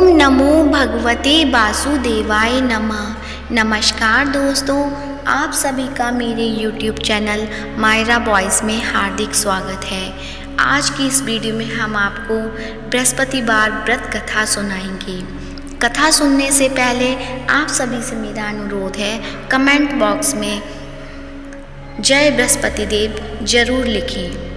ओम नमो भगवते वासुदेवाय नमः। नमस्कार दोस्तों, आप सभी का मेरे YouTube चैनल मायरा बॉयज़ में हार्दिक स्वागत है। आज की इस वीडियो में हम आपको बृहस्पतिवार व्रत कथा सुनाएंगे। कथा सुनने से पहले आप सभी से मेरा अनुरोध है, कमेंट बॉक्स में जय बृहस्पति देव जरूर लिखें।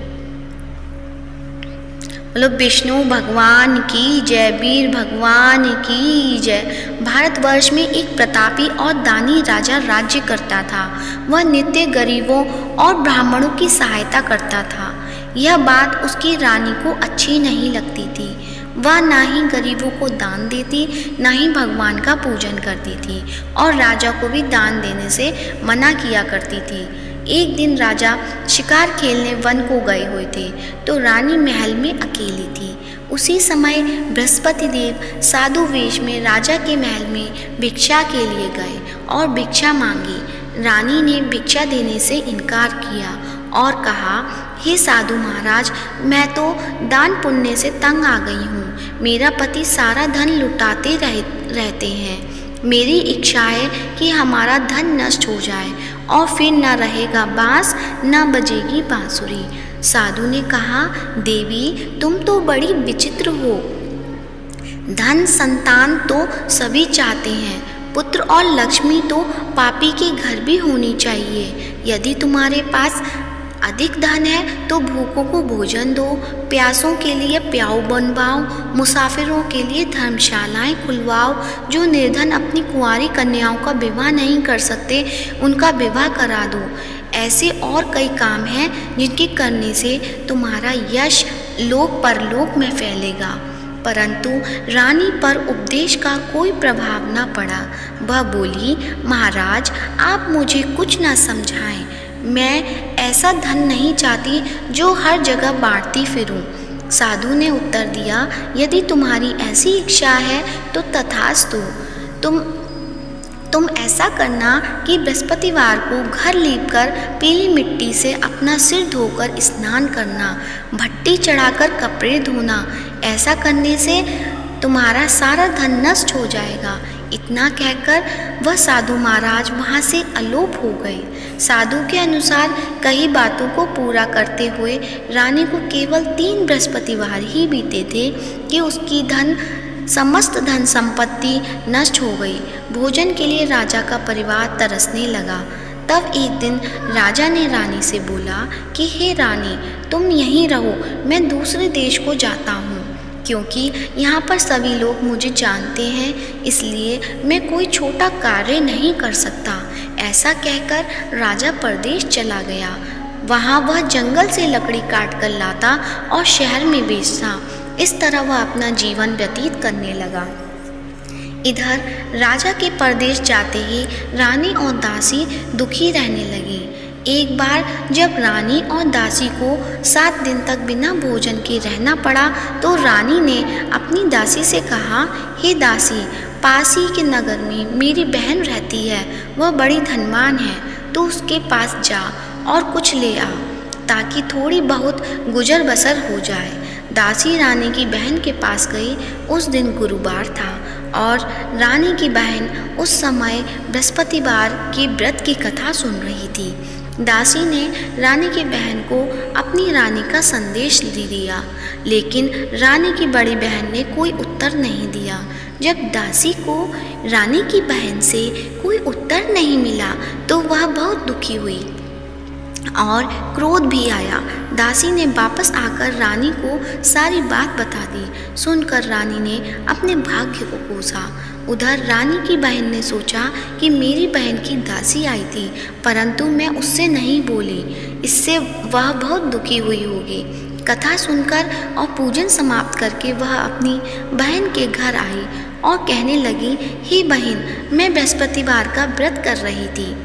बोलो विष्णु भगवान की जय, वीर भगवान की जय। भारतवर्ष में एक प्रतापी और दानी राजा राज्य करता था। वह नित्य गरीबों और ब्राह्मणों की सहायता करता था। यह बात उसकी रानी को अच्छी नहीं लगती थी। वह ना ही गरीबों को दान देती, ना ही भगवान का पूजन करती थी और राजा को भी दान देने से मना किया करती थी। एक दिन राजा शिकार खेलने वन को गए हुए थे तो रानी महल में अकेली थी। उसी समय बृहस्पति देव साधु वेश में राजा के महल में भिक्षा के लिए गए और भिक्षा मांगी। रानी ने भिक्षा देने से इनकार किया और कहा, हे साधु महाराज, मैं तो दान पुण्य से तंग आ गई हूँ। मेरा पति सारा धन लुटाते रहते हैं। मेरी इच्छा है कि हमारा धन नष्ट हो जाए और फिर न रहेगा बांस, न बजेगी बांसुरी। साधु ने कहा, देवी तुम तो बड़ी विचित्र हो। धन संतान तो सभी चाहते हैं, पुत्र और लक्ष्मी तो पापी के घर भी होनी चाहिए। यदि तुम्हारे पास अधिक धन है तो भूखों को भोजन दो, प्यासों के लिए प्याऊ बनवाओ, मुसाफिरों के लिए धर्मशालाएं खुलवाओ। जो निर्धन अपनी कुंवारी कन्याओं का विवाह नहीं कर सकते, उनका विवाह करा दो। ऐसे और कई काम हैं जिनके करने से तुम्हारा यश लोक परलोक में फैलेगा। परंतु रानी पर उपदेश का कोई प्रभाव न पड़ा। वह बोली, महाराज आप मुझे कुछ न समझाएं। मैं ऐसा धन नहीं चाहती जो हर जगह बांटती फिरूं। साधु ने उत्तर दिया, यदि तुम्हारी ऐसी इच्छा है तो तथास्तु। तुम ऐसा करना कि बृहस्पतिवार को घर लीपकर पीली मिट्टी से अपना सिर धोकर स्नान करना, भट्टी चढ़ाकर कपड़े धोना। ऐसा करने से तुम्हारा सारा धन नष्ट हो जाएगा। इतना कहकर वह साधु महाराज वहाँ से अलोप हो गए। साधु के अनुसार कई बातों को पूरा करते हुए रानी को केवल 3 बृहस्पतिवार ही बीते थे कि उसकी समस्त धन संपत्ति नष्ट हो गई। भोजन के लिए राजा का परिवार तरसने लगा। तब एक दिन राजा ने रानी से बोला कि हे रानी, तुम यहीं रहो, मैं दूसरे देश को जाता हूँ, क्योंकि यहाँ पर सभी लोग मुझे जानते हैं, इसलिए मैं कोई छोटा कार्य नहीं कर सकता। ऐसा कहकर राजा परदेश चला गया। वहाँ वह जंगल से लकड़ी काट कर लाता और शहर में बेचता। इस तरह वह अपना जीवन व्यतीत करने लगा। इधर राजा के परदेश जाते ही रानी और दासी दुखी रहने लगी। एक बार जब रानी और दासी को 7 दिन तक बिना भोजन के रहना पड़ा तो रानी ने अपनी दासी से कहा, हे दासी, पास ही के नगर में मेरी बहन रहती है, वह बड़ी धनवान है, तो उसके पास जा और कुछ ले आ ताकि थोड़ी बहुत गुजर बसर हो जाए। दासी रानी की बहन के पास गई। उस दिन गुरुवार था और रानी की बहन उस समय बृहस्पतिवार के व्रत की कथा सुन रही थी। दासी ने रानी की बहन को अपनी रानी का संदेश दे दिया, लेकिन रानी की बड़ी बहन ने कोई उत्तर नहीं दिया। जब दासी को रानी की बहन से कोई उत्तर नहीं मिला तो वह बहुत दुखी हुई और क्रोध भी आया। दासी ने वापस आकर रानी को सारी बात बता दी। सुनकर रानी ने अपने भाग्य को कोसा। उधर रानी की बहन ने सोचा कि मेरी बहन की दासी आई थी, परंतु मैं उससे नहीं बोली, इससे वह बहुत दुखी हुई होगी। कथा सुनकर और पूजन समाप्त करके वह अपनी बहन के घर आई और कहने लगी, हे बहन, मैं बृहस्पतिवार का व्रत कर रही थी।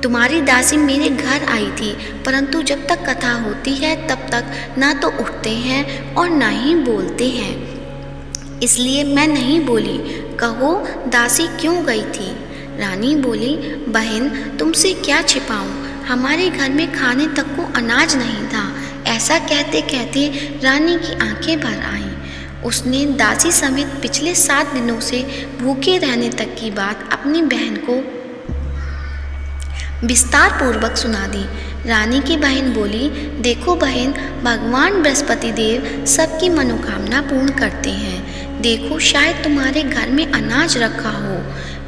तुम्हारी दासी मेरे घर आई थी, परंतु जब तक कथा होती है तब तक ना तो उठते हैं और ना ही बोलते हैं, इसलिए मैं नहीं बोली। कहो दासी क्यों गई थी? रानी बोली, बहन तुमसे क्या छिपाऊं, हमारे घर में खाने तक को अनाज नहीं था। ऐसा कहते कहते रानी की आंखें भर आईं। उसने दासी समेत पिछले 7 दिनों से भूखे रहने तक की बात अपनी बहन को विस्तार पूर्वक सुना दी। रानी की बहन बोली, देखो बहन, भगवान बृहस्पति देव सबकी मनोकामना पूर्ण करते हैं। देखो, शायद तुम्हारे घर में अनाज रखा हो।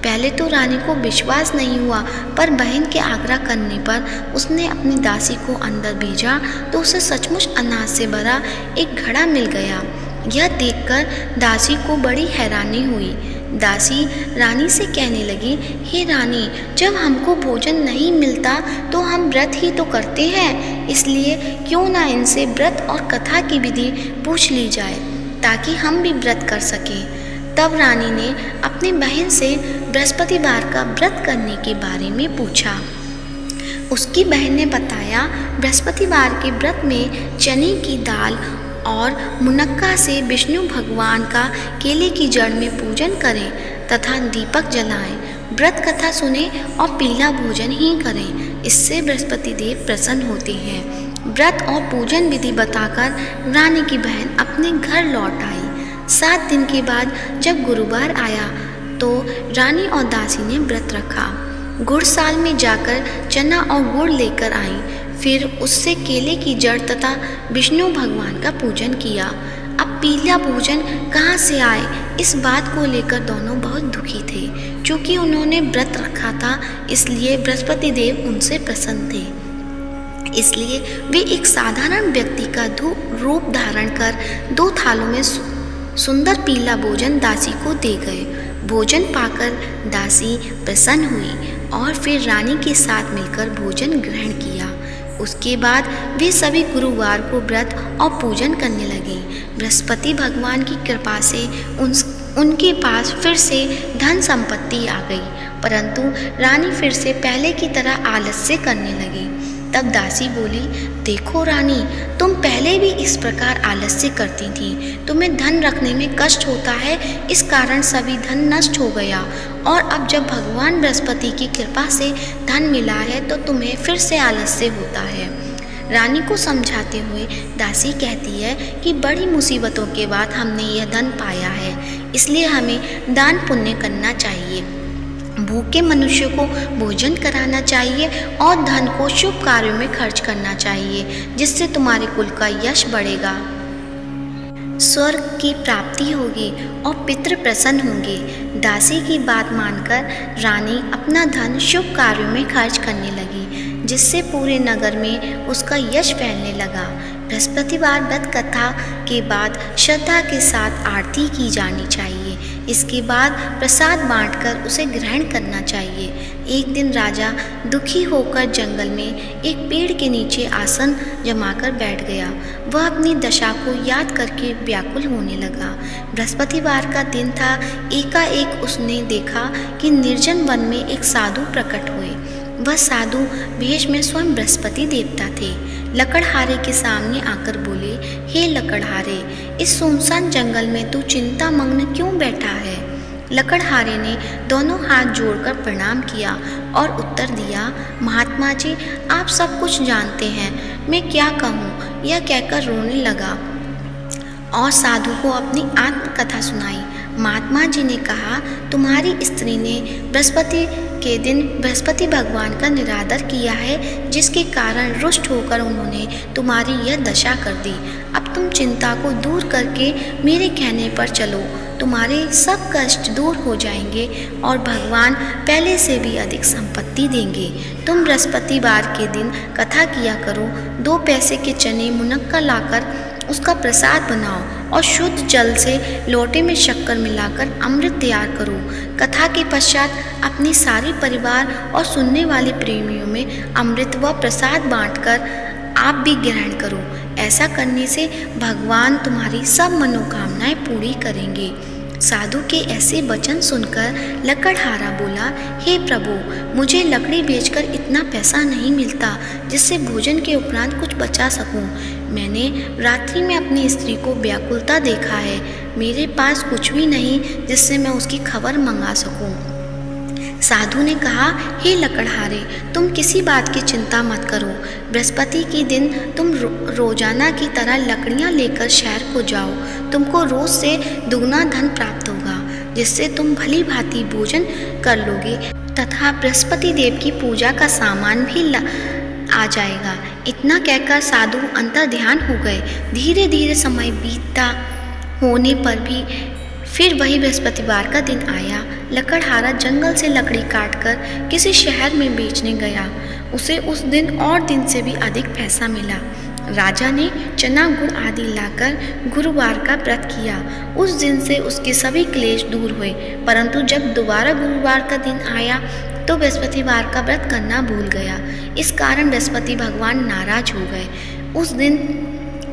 पहले तो रानी को विश्वास नहीं हुआ, पर बहन के आग्रह करने पर उसने अपनी दासी को अंदर भेजा तो उसे सचमुच अनाज से भरा एक घड़ा मिल गया। यह देखकर दासी को बड़ी हैरानी हुई। दासी रानी से कहने लगी, हे रानी, जब हमको भोजन नहीं मिलता तो हम व्रत ही तो करते हैं, इसलिए क्यों ना इनसे व्रत और कथा की विधि पूछ ली जाए ताकि हम भी व्रत कर सकें। तब रानी ने अपनी बहन से बृहस्पतिवार का व्रत करने के बारे में पूछा। उसकी बहन ने बताया, बृहस्पतिवार के व्रत में चने की दाल और मुनक्का से विष्णु भगवान का केले की जड़ में पूजन करें तथा दीपक जलाएं, व्रत कथा सुने और पीला भोजन ही करें। इससे बृहस्पति देव प्रसन्न होते हैं। व्रत और पूजन विधि बताकर रानी की बहन अपने घर लौट आई। 7 दिन के बाद जब गुरुवार आया तो रानी और दासी ने व्रत रखा। गुड़साल में जाकर चना और गुड़ लेकर आई, फिर उससे केले की जड़ तथा विष्णु भगवान का पूजन किया। अब पीला भोजन कहाँ से आए, इस बात को लेकर दोनों बहुत दुखी थे। क्योंकि उन्होंने व्रत रखा था, इसलिए बृहस्पति देव उनसे प्रसन्न थे। इसलिए वे एक साधारण व्यक्ति का रूप धारण कर 2 थालों में सुंदर पीला भोजन दासी को दे गए। भोजन पाकर दासी प्रसन्न हुई और फिर रानी के साथ मिलकर भोजन ग्रहण किया। उसके बाद वे सभी गुरुवार को व्रत और पूजन करने लगे। बृहस्पति भगवान की कृपा से उनके पास फिर से धन संपत्ति आ गई, परंतु रानी फिर से पहले की तरह आलस्य करने लगी। तब दासी बोली, देखो रानी, तुम पहले भी इस प्रकार आलस्य करती थी। तुम्हें धन रखने में कष्ट होता है, इस कारण सभी धन नष्ट हो गया, और अब जब भगवान बृहस्पति की कृपा से धन मिला है तो तुम्हें फिर से आलस्य होता है। रानी को समझाते हुए दासी कहती है कि बड़ी मुसीबतों के बाद हमने यह धन पाया है, इसलिए हमें दान पुण्य करना चाहिए, भूखे मनुष्य को भोजन कराना चाहिए और धन को शुभ कार्यों में खर्च करना चाहिए, जिससे तुम्हारे कुल का यश बढ़ेगा, स्वर्ग की प्राप्ति होगी और पितृ प्रसन्न होंगे। दासी की बात मानकर रानी अपना धन शुभ कार्यों में खर्च करने लगी, जिससे पूरे नगर में उसका यश फैलने लगा। बृहस्पतिवार व्रत कथा के बाद श्रद्धा के साथ आरती की जानी चाहिए। इसके बाद प्रसाद बांटकर उसे ग्रहण करना चाहिए। एक दिन राजा दुखी होकर जंगल में एक पेड़ के नीचे आसन जमाकर बैठ गया। वह अपनी दशा को याद करके व्याकुल होने लगा। बृहस्पतिवार का दिन था। एकाएक उसने देखा कि निर्जन वन में एक साधु प्रकट हुए। वह साधु वेश में स्वयं बृहस्पति देवता थे। लकड़हारे के सामने आकर बोले, हे लकड़हारे, इस सुनसान जंगल में तू चिंता मग्न क्यों बैठा है? लकड़हारे ने दोनों हाथ जोड़कर प्रणाम किया और उत्तर दिया, महात्मा जी, आप सब कुछ जानते हैं, मैं क्या कहूँ? यह कहकर रोने लगा और साधु को अपनी आत्मकथा सुनाई। महात्मा जी ने कहा, तुम्हारी स्त्री ने बृहस्पति के दिन बृहस्पति भगवान का निरादर किया है, जिसके कारण रुष्ट होकर उन्होंने तुम्हारी यह दशा कर दी। अब तुम चिंता को दूर करके मेरे कहने पर चलो, तुम्हारे सब कष्ट दूर हो जाएंगे और भगवान पहले से भी अधिक संपत्ति देंगे। तुम बृहस्पतिवार के दिन कथा किया करो। 2 पैसे के चने मुनक्का लाकर उसका प्रसाद बनाओ और शुद्ध जल से लोटे में शक्कर मिलाकर अमृत तैयार करो। कथा के पश्चात अपने सारे परिवार और सुनने वाले प्रेमियों में अमृत व प्रसाद बांटकर आप भी ग्रहण करो। ऐसा करने से भगवान तुम्हारी सब मनोकामनाएं पूरी करेंगे। साधु के ऐसे वचन सुनकर लकड़हारा बोला, हे प्रभु, मुझे लकड़ी बेचकर इतना पैसा नहीं मिलता जिससे भोजन के उपरांत कुछ बचा सकूं। मैंने रात्रि में अपनी स्त्री को व्याकुलता देखा है। मेरे पास कुछ भी नहीं जिससे मैं उसकी खबर मंगा सकूं। साधु ने कहा, हे लकड़हारे, तुम किसी बात की चिंता मत करो। बृहस्पति के दिन तुम रोजाना की तरह लकड़ियां लेकर शहर को जाओ। तुमको रोज से दुगना धन प्राप्त होगा, जिससे तुम भली भांति भोजन कर लोगे तथा बृहस्पति देव की पूजा का सामान भी आ जाएगा। इतना कहकर साधु अंतर ध्यान हो गए। धीरे धीरे समय बीतता होने पर भी फिर वही बृहस्पतिवार का दिन आया। लकड़हारा जंगल से लकड़ी काटकर किसी शहर में बेचने गया। उसे उस दिन और दिन से भी अधिक पैसा मिला। राजा ने चना गुड़ आदि लाकर गुरुवार का व्रत किया। उस दिन से उसके सभी क्लेश दूर हुए। परंतु जब दोबारा गुरुवार का दिन आया तो बृहस्पतिवार का व्रत करना भूल गया। इस कारण बृहस्पति भगवान नाराज हो गए। उस दिन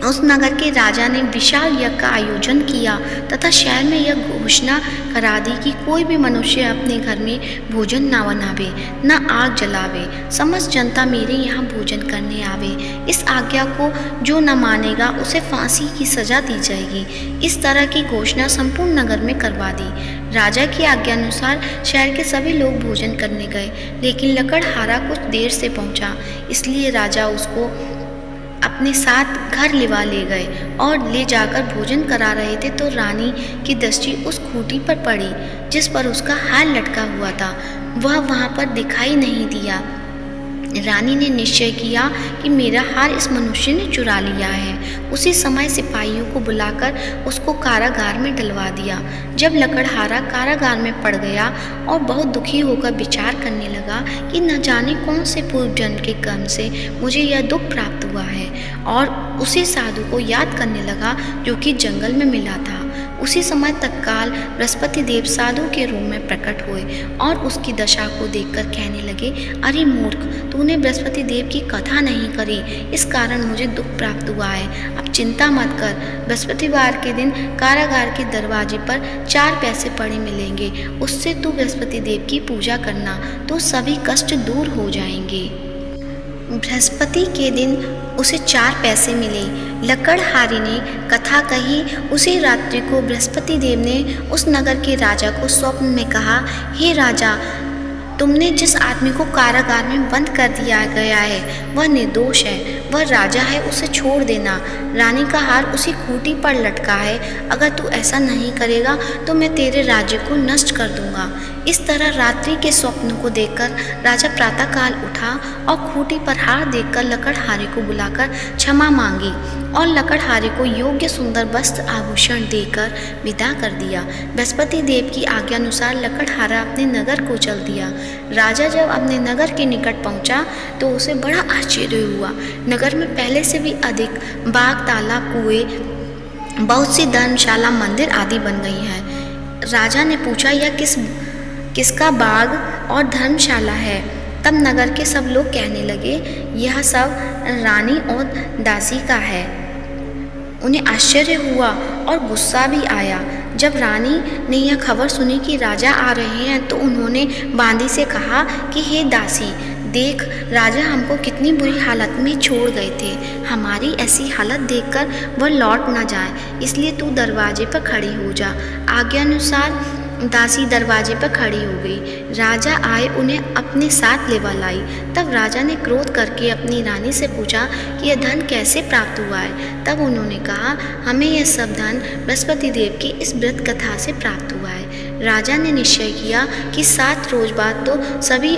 उस नगर के राजा ने विशाल यज्ञ का आयोजन किया तथा शहर में यह घोषणा करा दी कि कोई भी मनुष्य अपने घर में भोजन न बनावे, न आग जलावे। समस्त जनता मेरे यहाँ भोजन करने आवे। इस आज्ञा को जो न मानेगा उसे फांसी की सजा दी जाएगी। इस तरह की घोषणा संपूर्ण नगर में करवा दी। राजा की आज्ञा अनुसार शहर के सभी लोग भोजन करने गए, लेकिन लकड़हारा कुछ देर से पहुंचा। इसलिए राजा उसको अपने साथ घर लिवा ले गए और ले जाकर भोजन करा रहे थे तो रानी की दृष्टि उस खूंटी पर पड़ी जिस पर उसका हार लटका हुआ था। वह वहां पर दिखाई नहीं दिया। रानी ने निश्चय किया कि मेरा हार इस मनुष्य ने चुरा लिया है। उसी समय सिपाहियों को बुलाकर उसको कारागार में डलवा दिया। जब लकड़हारा कारागार में पड़ गया और बहुत दुखी होकर विचार करने लगा कि न जाने कौन से पूर्व जन्म के कर्म से मुझे यह दुख प्राप्त हुआ है, और उसी साधु को याद करने लगा जो कि जंगल में मिला था। उसी समय तत्काल बृहस्पति देव साधु के रूप में प्रकट हुए और उसकी दशा को देखकर कहने लगे, अरे मूर्ख, तूने बृहस्पति देव की कथा नहीं करी, इस कारण मुझे दुख प्राप्त हुआ है। अब चिंता मत कर। बृहस्पतिवार के दिन कारागार के दरवाजे पर 4 पैसे पड़े मिलेंगे। उससे तू बृहस्पति देव की पूजा करना तो सभी कष्ट दूर हो जाएंगे। बृहस्पति के दिन उसे 4 पैसे मिले। लकड़हारे ने कथा कही। उसी रात्रि को बृहस्पति देव ने उस नगर के राजा को स्वप्न में कहा, हे राजा, तुमने जिस आदमी को कारागार में बंद कर दिया गया है वह निर्दोष है, वह राजा है, उसे छोड़ देना। रानी का हार उसी खूंटी पर लटका है। अगर तू ऐसा नहीं करेगा तो मैं तेरे राज्य को नष्ट कर दूंगा। इस तरह रात्रि के स्वप्न को देखकर राजा प्रातःकाल उठा और खूंटी पर हार देखकर लकड़हारे को बुलाकर क्षमा मांगी और लकड़हारे को योग्य सुंदर वस्त्र आभूषण देकर विदा कर दिया। बृहस्पति देव की आज्ञा अनुसार लकड़हारा अपने नगर को चल दिया। राजा जब अपने नगर के निकट पहुंचा तो उसे बड़ा आश्चर्य हुआ। नगर में पहले से भी अधिक बाग, तालाब, कुएं, बहुत सी धर्मशाला, मंदिर आदि बन गई हैं। राजा ने पूछा, यह किसका बाग और धर्मशाला है? तब नगर के सब लोग कहने लगे, यह सब रानी और दासी का है। उन्हें आश्चर्य हुआ और गुस्सा भी आया। जब रानी ने यह खबर सुनी कि राजा आ रहे हैं तो उन्होंने बांदी से कहा कि हे दासी, देख, राजा हमको कितनी बुरी हालत में छोड़ गए थे। हमारी ऐसी हालत देखकर वह लौट ना जाए, इसलिए तू दरवाजे पर खड़ी हो जा। आज्ञानुसार दासी दरवाजे पर खड़ी हो गई। राजा आए, उन्हें अपने साथ लेवा लाई। तब राजा ने क्रोध करके अपनी रानी से पूछा कि यह धन कैसे प्राप्त हुआ है। तब उन्होंने कहा, हमें यह सब धन बृहस्पति देव की इस व्रत कथा से प्राप्त हुआ है। राजा ने निश्चय किया कि 7 रोज बाद तो सभी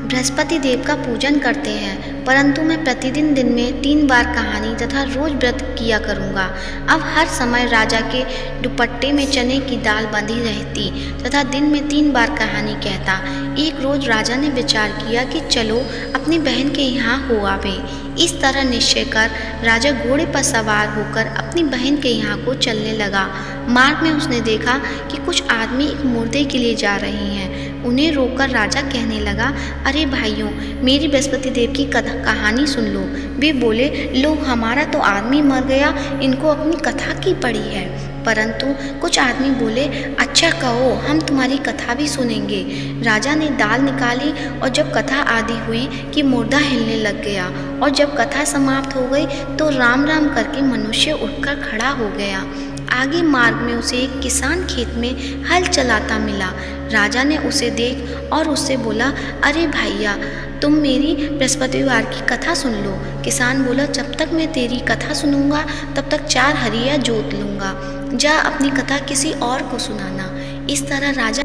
बृहस्पति देव का पूजन करते हैं, परंतु मैं प्रतिदिन दिन में 3 बार कहानी तथा रोज व्रत किया करूँगा। अब हर समय राजा के दुपट्टे में चने की दाल बंधी रहती तथा दिन में 3 बार कहानी कहता। एक रोज राजा ने विचार किया कि चलो अपनी बहन के यहाँ हो आवे। इस तरह निश्चय कर राजा घोड़े पर सवार होकर अपनी बहन के यहाँ को चलने लगा। मार्ग में उसने देखा कि कुछ आदमी एक मुर्दे के लिए जा रहे हैं। उन्हें रोककर राजा कहने लगा, अरे भाइयों, मेरी बृहस्पति देव की कहानी सुन लो। वे बोले, लो, हमारा तो आदमी मर गया, इनको अपनी कथा की पड़ी है। परंतु कुछ आदमी बोले, अच्छा कहो, हम तुम्हारी कथा भी सुनेंगे। राजा ने दाल निकाली और जब कथा आदि हुई कि मुर्दा हिलने लग गया, और जब कथा समाप्त हो गई तो राम राम करके मनुष्य उठकर खड़ा हो गया। आगे मार्ग में उसे एक किसान खेत में हल चलाता मिला। राजा ने उसे देख और उससे बोला, अरे भैया, तुम मेरी बृहस्पतिवार की कथा सुन लो। किसान बोला, जब तक मैं तेरी कथा सुनूंगा तब तक 4 हरिया जोत लूँगा। जा अपनी कथा किसी और को सुनाना। इस तरह राजा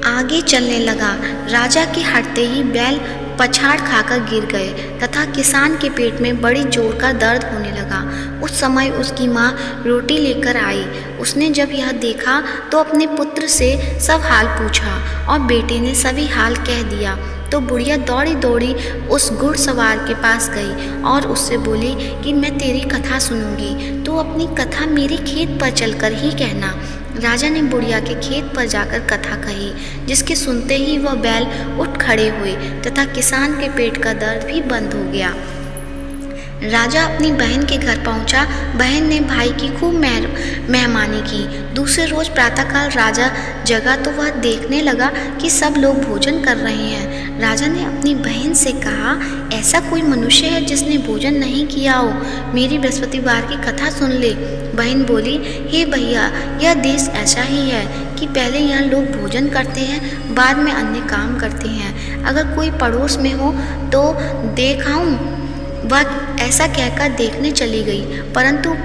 आगे चलने लगा। राजा के हटते ही बैल पछाड़ खाकर गिर गए तथा किसान के पेट में बड़ी जोर का दर्द होने लगा। उस समय उसकी माँ रोटी लेकर आई। उसने जब यह देखा तो अपने पुत्र से सब हाल पूछा और बेटे ने सभी हाल कह दिया। तो बुढ़िया दौड़ी दौड़ी उस घुड़सवार के पास गई और उससे बोली कि मैं तेरी कथा सुनूंगी, तो अपनी कथा मेरे खेत पर चलकर ही कहना। राजा ने बुढ़िया के खेत पर जाकर कथा कही, जिसके सुनते ही वह बैल उठ खड़े हुए तथा किसान के पेट का दर्द भी बंद हो गया। राजा अपनी बहन के घर पहुंचा। बहन ने भाई की खूब मेहमानी की। दूसरे रोज प्रातःकाल राजा जगा तो वह देखने लगा कि सब लोग भोजन कर रहे हैं। राजा ने अपनी बहन से कहा, ऐसा कोई मनुष्य है जिसने भोजन नहीं किया हो? मेरी बृहस्पतिवार की कथा सुन ले। बहन बोली, हे भैया, यह देश ऐसा ही है कि पहले यहाँ लोग भोजन करते हैं, बाद में अन्य काम करते हैं। अगर कोई पड़ोस में हो तो देख आऊं। वह ऐसा कहकर देखने चली गई, परंतु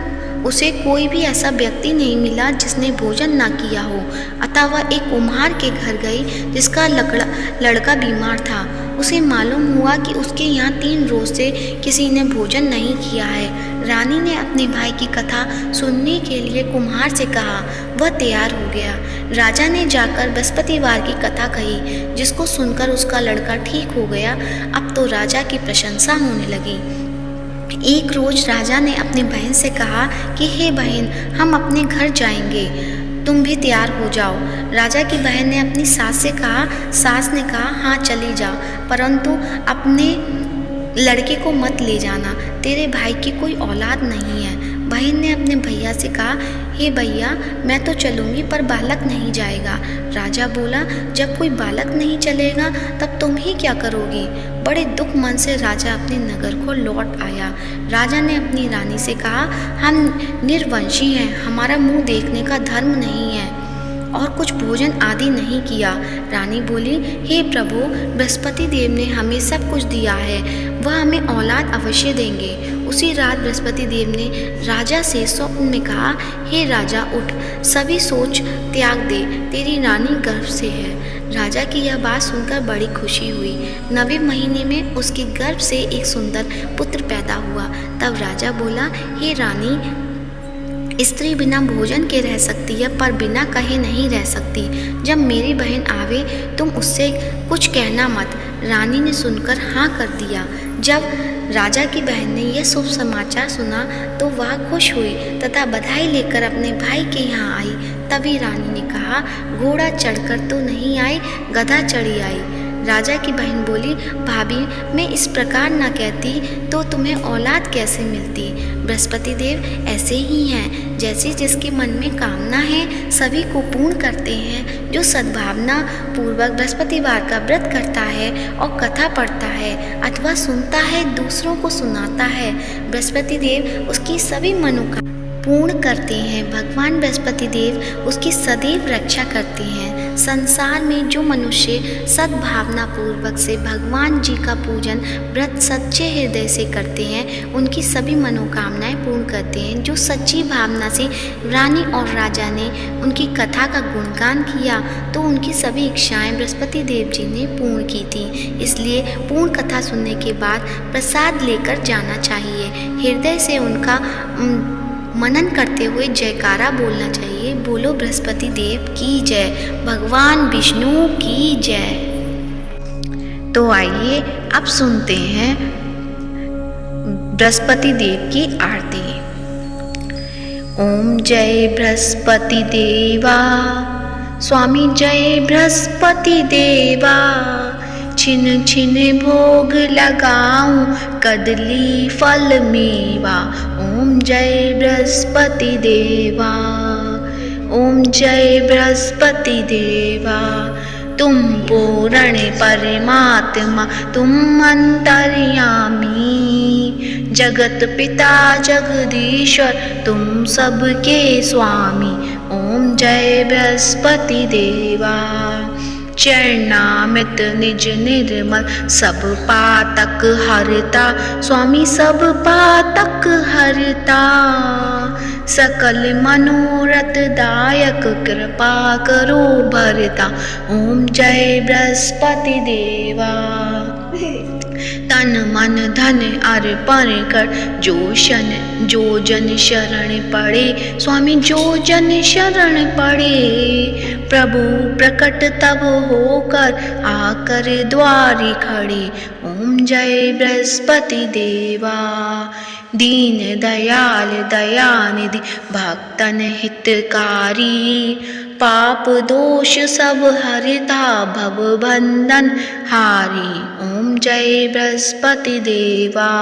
उसे कोई भी ऐसा व्यक्ति नहीं मिला जिसने भोजन ना किया हो। अतः वह एक कुम्हार के घर गई जिसका लड़का बीमार था। उसे मालूम हुआ कि उसके यहाँ 3 रोज से किसी ने भोजन नहीं किया है। रानी ने अपने भाई की कथा सुनने के लिए कुम्हार से कहा। वह तैयार हो गया। राजा ने जाकर बृहस्पतिवार की कथा कही, जिसको सुनकर उसका लड़का ठीक हो गया। अब तो राजा की प्रशंसा होने लगी। एक रोज राजा ने अपनी बहन से कहा कि हे बहन, हम अपने घर जाएंगे, तुम भी तैयार हो जाओ। राजा की बहन ने अपनी सास से कहा। सास ने कहा, हाँ चली जाओ, परंतु अपने लड़के को मत ले जाना, तेरे भाई की कोई औलाद नहीं है। बहन ने अपने भैया से कहा, हे भैया, मैं तो चलूँगी पर बालक नहीं जाएगा। राजा बोला, जब कोई बालक नहीं चलेगा तब तुम ही क्या करोगी? बड़े दुख मन से राजा अपने नगर को लौट आया। राजा ने अपनी रानी से कहा, हम निर्वंशी हैं, हमारा मुंह देखने का धर्म नहीं है और कुछ भोजन आदि नहीं किया। रानी बोली, हे प्रभु, बृहस्पति देव ने हमें सब कुछ दिया है, वह हमें औलाद अवश्य देंगे। उसी रात बृहस्पति देव ने राजा से स्वप्न में कहा, हे राजा, उठ, सभी सोच त्याग दे, तेरी रानी गर्भ से है। राजा की यह बात सुनकर बड़ी खुशी हुई। 9वें महीने में उसके गर्भ से एक सुंदर पुत्र पैदा हुआ। तब राजा बोला, हे रानी, स्त्री बिना भोजन के रह सकती है पर बिना कहे नहीं रह सकती। जब मेरी बहन आवे तुम उससे कुछ कहना मत। रानी ने सुनकर हाँ कर दिया। जब राजा की बहन ने यह शुभ समाचार सुना तो वह खुश हुई तथा बधाई लेकर अपने भाई के यहाँ आई। तभी रानी ने कहा, घोड़ा चढ़कर तो नहीं आई, गधा चढ़ी आई। राजा की बहन बोली, भाभी, मैं इस प्रकार न कहती तो तुम्हें औलाद कैसे मिलती? बृहस्पति देव ऐसे ही हैं, जैसे जिसके मन में कामना है सभी को पूर्ण करते हैं। जो सद्भावना पूर्वक बृहस्पतिवार का व्रत करता है और कथा पढ़ता है अथवा सुनता है, दूसरों को सुनाता है, बृहस्पति देव उसकी सभी मनोकामना पूर्ण करते हैं। भगवान बृहस्पति देव उसकी सदैव रक्षा करते हैं। संसार में जो मनुष्य सद्भावना पूर्वक से भगवान जी का पूजन व्रत सच्चे हृदय से करते हैं, उनकी सभी मनोकामनाएं पूर्ण करते हैं। जो सच्ची भावना से रानी और राजा ने उनकी कथा का गुणगान किया तो उनकी सभी इच्छाएं बृहस्पति देव जी ने पूर्ण की थी। इसलिए पूर्ण कथा सुनने के बाद प्रसाद लेकर जाना चाहिए। हृदय से उनका मनन करते हुए जयकारा बोलना चाहिए। बोलो बृहस्पति देव की जय, भगवान विष्णु की जय। तो आइए अब सुनते हैं बृहस्पति देव की आरती। ओम जय बृहस्पति देवा, स्वामी जय बृहस्पति देवा। छिन छिन भोग लगाऊं, कदली फल मेवा। ओम जय बृहस्पति देवा, ओम जय बृहस्पति देवा। तुम पूर्ण परमात्मा, तुम अंतर्यामी। जगत पिता जगदीश्वर तुम सबके स्वामी, ओम जय बृहस्पति देवा। चरणामृत निज निर्मल सब पातक हरता, स्वामी सब पातक हरता। सकल मनोरथ दायक कृपा करो भरता, ओम जय बृहस्पति देवा। तन मन धन अर्पण कर जो जन शरण पड़े, स्वामी जो जन शरण पड़े। प्रभु प्रकट तब होकर आकर द्वारी खड़े, ओम जय बृहस्पति देवा। दीन दयाल दयानिधि भक्तन हितकारी, पाप दोष सब हरता भव बंधन हारी, ओम जय बृहस्पति देवा।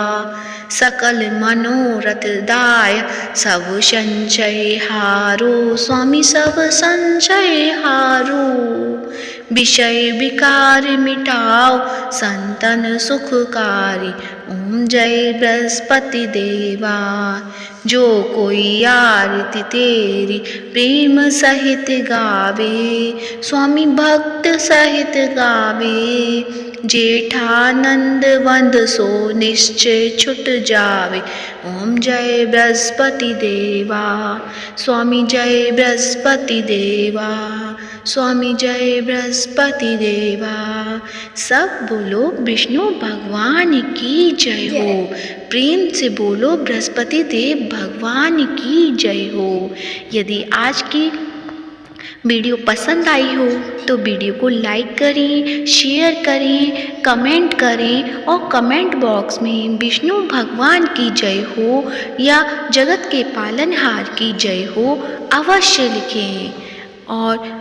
सकल मनोरथ दाय सब संचय हारो, स्वामी सब संचय हारो। विषय विकार मिटाओ संतन सुखकारी, ओम जय बृहस्पति देवा। जो कोई आरती तेरी प्रेम सहित गावे, स्वामी भक्त सहित गावे। जेठानंद वंद सो निश्चय छुट जावे, ओम जय बृहस्पति देवा। स्वामी जय बृहस्पति देवा, स्वामी जय बृहस्पति देवा। सब बोलो विष्णु भगवान की जय हो। प्रेम से बोलो बृहस्पति देव भगवान की जय हो। यदि आज की वीडियो पसंद आई हो तो वीडियो को लाइक करें, शेयर करें, कमेंट करें और कमेंट बॉक्स में विष्णु भगवान की जय हो या जगत के पालनहार की जय हो अवश्य लिखें। और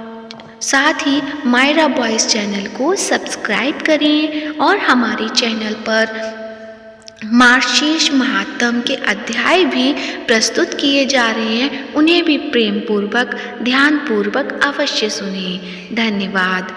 साथ ही मायरा बॉयज़ चैनल को सब्सक्राइब करें और हमारे चैनल पर मार्गशीर्ष महात्म के अध्याय भी प्रस्तुत किए जा रहे हैं, उन्हें भी प्रेम पूर्वक ध्यान पूर्वक अवश्य सुनें। धन्यवाद।